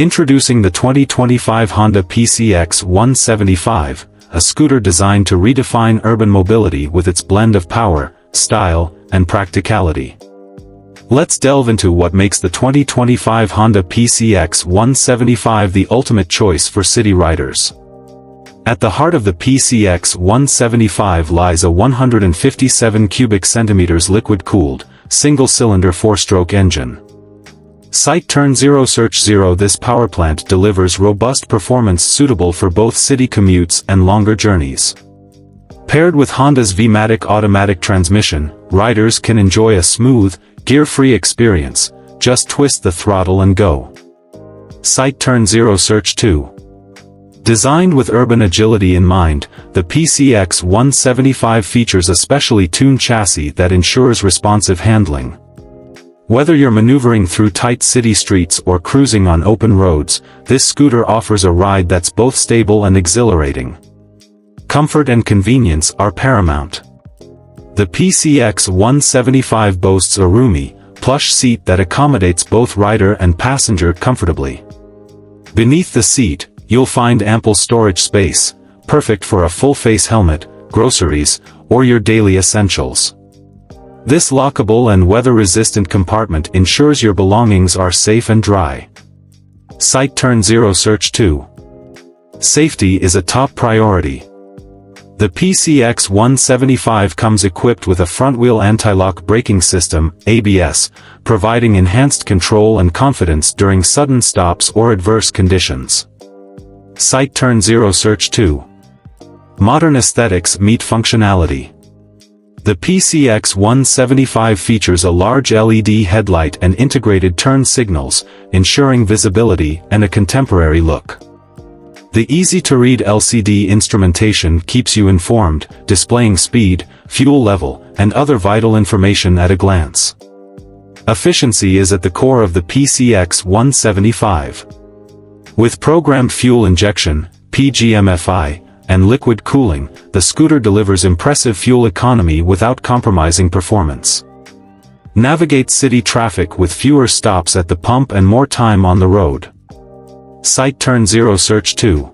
Introducing the 2025 Honda PCX 175, a scooter designed to redefine urban mobility with its blend of power, style, and practicality. Let's delve into what makes the 2025 Honda PCX 175 the ultimate choice for city riders. At the heart of the PCX 175 lies a 157 cubic centimeters liquid-cooled, single-cylinder four-stroke engine. Sight Turn 0 Search 0. This powerplant delivers robust performance suitable for both city commutes and longer journeys. Paired with Honda's V-Matic automatic transmission, riders can enjoy a smooth, gear-free experience. Just twist the throttle and go. Sight Turn 0 Search 2. Designed with urban agility in mind, the PCX 175 features a specially tuned chassis that ensures responsive handling. Whether you're maneuvering through tight city streets or cruising on open roads, this scooter offers a ride that's both stable and exhilarating. Comfort and convenience are paramount. The PCX 175 boasts a roomy, plush seat that accommodates both rider and passenger comfortably. Beneath the seat, you'll find ample storage space, perfect for a full-face helmet, groceries, or your daily essentials. This lockable and weather-resistant compartment ensures your belongings are safe and dry. Sight Turn 0 Search 2. Safety is a top priority. The PCX 175 comes equipped with a front-wheel anti-lock braking system, ABS, providing enhanced control and confidence during sudden stops or adverse conditions. Sight Turn 0 Search 2. Modern aesthetics meet functionality. The PCX 175 features a large LED headlight and integrated turn signals, ensuring visibility and a contemporary look. The easy-to-read LCD instrumentation keeps you informed, displaying speed, fuel level, and other vital information at a glance. Efficiency is at the core of the PCX 175. With programmed fuel injection, PGMFI, and liquid cooling, the scooter delivers impressive fuel economy without compromising performance. Navigate city traffic with fewer stops at the pump and more time on the road. Sight Turn 0 Search 2.